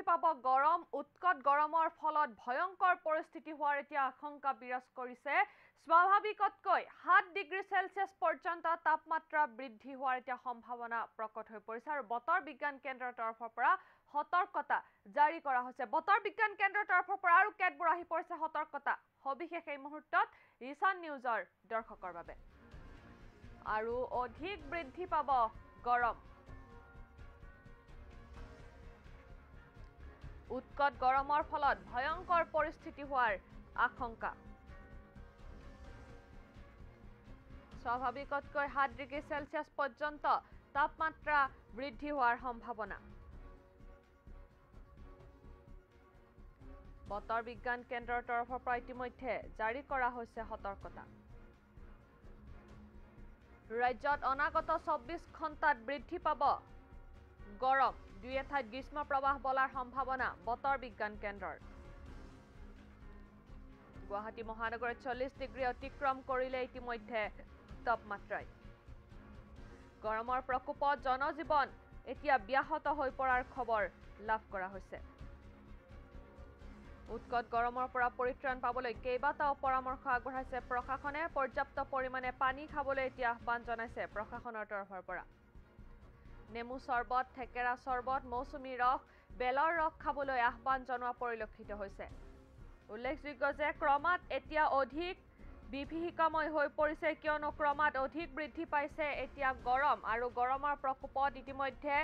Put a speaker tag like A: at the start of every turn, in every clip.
A: পাব গৰম উৎকট গৰমৰ ফলত ভয়ংকৰ পৰিস্থিতি হোৱাৰ এতিয়া আশংকা বিৰাজ কৰিছে স্বাভাৱিকতকৈ 7 ডিগ্ৰী সেলসিয়াছ পৰ্যন্ত তাপমাত্ৰা বৃদ্ধি হোৱাৰ এতিয়া সম্ভাৱনা প্ৰকট হৈ পৰিছে আৰু বতৰ বিজ্ঞান কেন্দ্ৰৰ তৰফৰ পৰা সতৰ্কতা জাৰি কৰা হৈছে বতৰ বিজ্ঞান কেন্দ্ৰৰ তৰফৰ পৰা আৰু কেতবোৰ আহি পৰিছে সতৰ্কতা সবিশেষ এই মুহূৰ্তত ঈশান নিউজৰ দৰ্শকৰ বাবে আৰু অধিক বৃদ্ধি পাব গৰম উৎকট গৰমৰ ফলত ভয়ংকৰ পৰিস্থিতি হোৱাৰ আশংকা স্বাভাৱিকতকৈ 7 ডিগ্ৰী সেলসিয়াছ পৰ্যন্ত তাপমাত্ৰা বৃদ্ধি হোৱাৰ সম্ভাৱনা বতৰ বিজ্ঞান কেন্দ্ৰৰ তৰফৰ পৰা ইতিমধ্যে জাৰি কৰা হৈছে সতৰ্কতা ৰাজ্যত অনাগত 24 ঘণ্টাত বৃদ্ধি পাব গৰম দুই এঠাইত গ্ৰীষ্ম প্ৰবাহ বলাৰ সম্ভাৱনা বতৰ বিজ্ঞান কেন্দ্ৰৰ গুৱাহাটী মহানগৰত 40 ডিগ্ৰী অতিক্ৰম কৰিলে ইতিমধ্যে তাপমাত্ৰাই গৰমৰ প্ৰকোপত জনজীৱন এতিয়া ব্যাহত হৈ পৰাৰ খবৰ লাভ কৰা হৈছে উৎকট গৰমৰ পৰা পৰিত্ৰাণ পাবলৈ কেইবাটাও পৰামৰ্শ আগবঢ়াইছে প্ৰশাসনে পৰ্যাপ্ত পৰিমাণে পানী খাবলৈ এতিয়া আহ্বান জনাইছে প্ৰশাসনৰ তৰফৰ পৰা নেমু চৰ্বত থেকেৰা চৰ্বত মৌচুমী ৰস বেলৰ ৰস খাবলৈ আহ্বান জনোৱা পৰিলক্ষিত হৈছে উল্লেখযোগ্য যে ক্ৰমাৎ এতিয়া অধিক বিভীষিকাময় হৈ পৰিছে কিয়নো ক্ৰমাৎ অধিক বৃদ্ধি পাইছে এতিয়া গৰম আৰু গৰমৰ প্ৰকোপত ইতিমধ্যে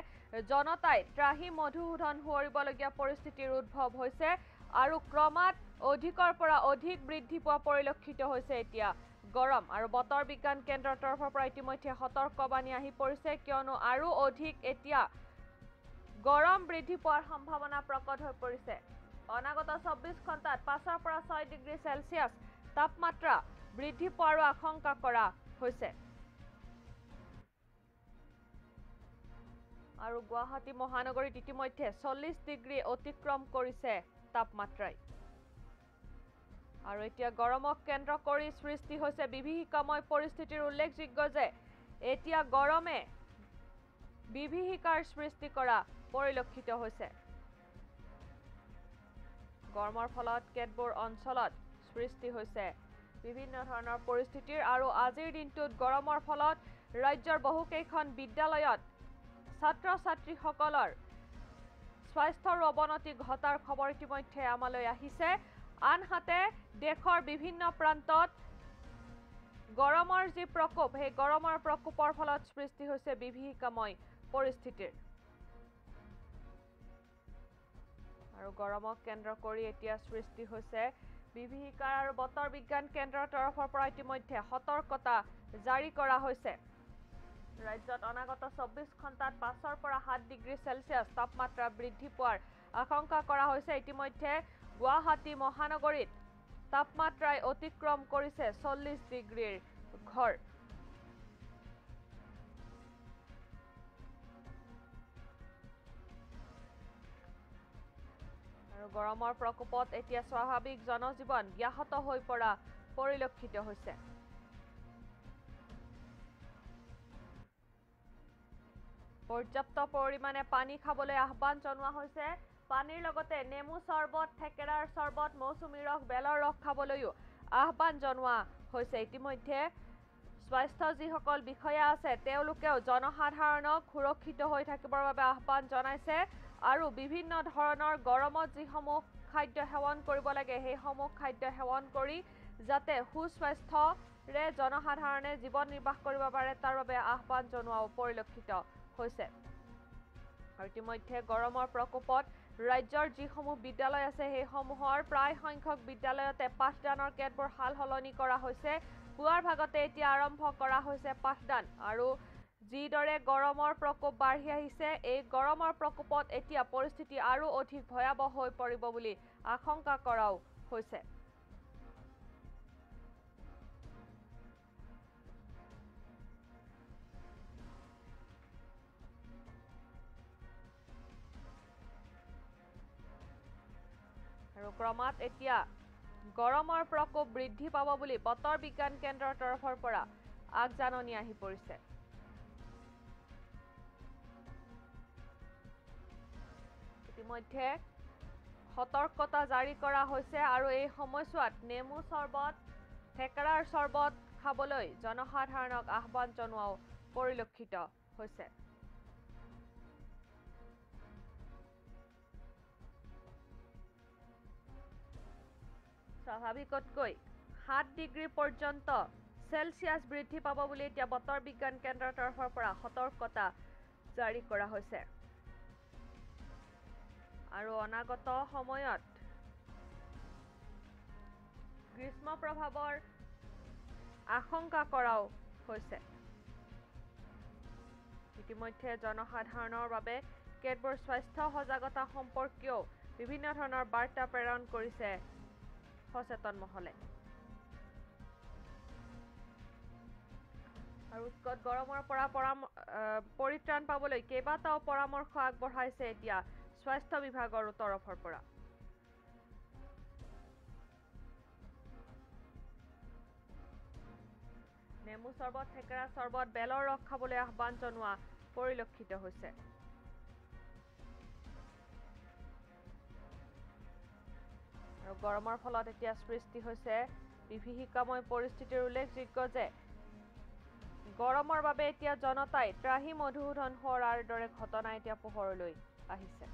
A: জনতাই ত্ৰাহি মধুসূধন huৱৰিবলগীয়া পৰিস্থিতিৰ উদ্ভৱ হৈছে আৰু ক্ৰমাৎ অধিকৰ পৰা অধিক বৃদ্ধি পোৱা পৰিলক্ষিত হৈছে এতিয়া গৰম আৰু বতৰ বিজ্ঞান কেন্দ্ৰৰ তৰফৰ পৰা ইতিমধ্যে সতৰ্কবাণী আহি পৰিছে কিয়নো আৰু অধিক এতিয়া গৰম বৃদ্ধি পোৱাৰ সম্ভাৱনা প্ৰকট হৈ পৰিছে অনাগত 24 ঘণ্টাত 5 পৰা 6 ডিগ্ৰী সেলসিয়াছ তাপমাত্ৰা বৃদ্ধি পোৱাৰ আশংকা কৰা হৈছে আৰু গুৱাহাটী মহানগৰীত ইতিমধ্যে 40 ডিগ্ৰী অতিক্ৰম কৰিছে তাপমাত্ৰাই আৰু এতিয়া গৰমক কেন্দ্ৰ কৰি সৃষ্টি হৈছে বিভীষিকাময় পৰিস্থিতিৰ উল্লেখযোগ্য যে এতিয়া গৰমে বিভীষিকাৰ সৃষ্টি কৰা পৰিলক্ষিত হৈছে গৰমৰ ফলত কেতবোৰ অঞ্চলত সৃষ্টি হৈছে বিভিন্ন ধৰণৰ পৰিস্থিতিৰ আৰু আজিৰ দিনটোত গৰমৰ ফলত ৰাজ্যৰ বহুকেইখন বিদ্যালয়ত ছাত্ৰ ছাত্ৰীসকলৰ স্বাস্থ্যৰ অৱনতি ঘটাৰ খবৰ ইতিমধ্যে আমালৈ আহিছে আনহাতে দেশৰ বিভিন্ন প্ৰান্তত গৰমৰ যি প্ৰকোপ সেই গৰমৰ প্ৰকোপৰ ফলত সৃষ্টি হৈছে বিভীষিকাময় পৰিস্থিতিৰ আৰু গৰমক কেন্দ্ৰ কৰি এতিয়া সৃষ্টি হৈছে বিভীষিকাৰ আৰু বতৰ বিজ্ঞান কেন্দ্ৰৰ তৰফৰ পৰা ইতিমধ্যে সতৰ্কতা জাৰি কৰা হৈছে ৰাজ্যত অনাগত 24 ঘণ্টাত 5 পৰা 7 ডিগ্ৰী সেলসিয়াছ তাপমাত্ৰা বৃদ্ধি পোৱাৰ আশংকা কৰা হৈছে ইতিমধ্যে গুৱাহাটী মহানগৰীত তাপমাত্ৰাই অতিক্ৰম কৰিছে 40 ডিগ্ৰীৰ ঘৰ আৰু গৰমৰ প্ৰকোপত এতিয়া স্বাভাৱিক জনজীৱন ব্যাহত হৈ পৰা পৰিলক্ষিত হৈছে পৰ্যাপ্ত পৰিমাণে পানী খাবলৈ আহ্বান জনোৱা হৈছে পানীৰ লগতে নেমু চৰ্বত থেকেৰাৰ চৰ্বত মৌচুমী ৰস বেলৰ ৰস খাবলৈও আহ্বান জনোৱা হৈছে ইতিমধ্যে স্বাস্থ্য যিসকল বিষয়া আছে তেওঁলোকেও জনসাধাৰণক সুৰক্ষিত হৈ থাকিবৰ বাবে আহ্বান জনাইছে আৰু বিভিন্ন ধৰণৰ গৰমত যিসমূহ খাদ্য সেৱন কৰিব লাগে সেইসমূহ খাদ্য সেৱন কৰি যাতে সুস্বাস্থ্যৰে জনসাধাৰণে জীৱন নিৰ্বাহ কৰিব পাৰে তাৰ বাবে আহ্বান জনোৱাও পৰিলক্ষিত হৈছে আৰু ইতিমধ্যে গৰমৰ প্ৰকোপত ৰাজ্যৰ যিসমূহ বিদ্যালয় আছে সেইসমূহৰ প্ৰায় সংখ্যক বিদ্যালয়তে পাঠদানৰ কেতবোৰ হাল সলনি কৰা হৈছে পুৱাৰ ভাগতে এতিয়া আৰম্ভ কৰা হৈছে পাঠদান আৰু যিদৰে গৰমৰ প্ৰকোপ বাঢ়ি আহিছে এই গৰমৰ প্ৰকোপত এতিয়া পৰিস্থিতি আৰু অধিক ভয়াৱহ হৈ পৰিব বুলি আশংকা কৰাও হৈছে আৰু ক্ৰমাৎ এতিয়া গৰমৰ প্ৰকোপ বৃদ্ধি পাব বুলি বতৰ বিজ্ঞান কেন্দ্ৰৰ তৰফৰ পৰা আগজাননী আহি পৰিছে ইতিমধ্যে সতৰ্কতা জাৰি কৰা হৈছে আৰু এই সময়ছোৱাত নেমু চৰ্বত থেকেৰাৰ চৰ্বত খাবলৈ জনসাধাৰণক আহ্বান জনোৱাও পৰিলক্ষিত হৈছে। স্বাভাৱিকতকৈ 7 ডিগ্ৰী পৰ্যন্ত চেলচিয়াছ বৃদ্ধি পাব বুলি এতিয়া বতৰ বিজ্ঞান কেন্দ্ৰৰ তৰফৰ পৰা সতৰ্কতা জাৰি কৰা হৈছে। আৰু অনাগত সময়ত গ্ৰীষ্ম প্ৰভাৱৰ আশংকা কৰাও হৈছে। ইতিমধ্যে জনসাধাৰণৰ বাবে কেতবোৰ স্বাস্থ্য সজাগতা সম্পৰ্কীয় বিভিন্ন ধৰণৰ বাৰ্তা প্ৰেৰণ কৰিছে সচেতন মহলে। আৰু উৎকট গৰমৰ পৰা পৰিত্ৰাণ পাবলৈ কেইবাটাও পৰামৰ্শ আগবঢ়াইছে এতিয়া স্বাস্থ্য বিভাগৰ তৰফৰ পৰা। নেমু চৰ্বত, থেকেৰা চৰ্বত, বেলৰ ৰস খাবলৈ আহ্বান জনোৱা পৰিলক্ষিত হৈছে। আৰু গৰমৰ ফলত এতিয়া সৃষ্টি হৈছে বিভীষিকাময় পৰিস্থিতিৰ। উল্লেখযোগ্য যে গৰমৰ বাবে এতিয়া জনতাই ত্ৰাহি মধুসূদন হোৱাৰ দৰে ঘটনা এতিয়া পোহৰলৈ আহিছে।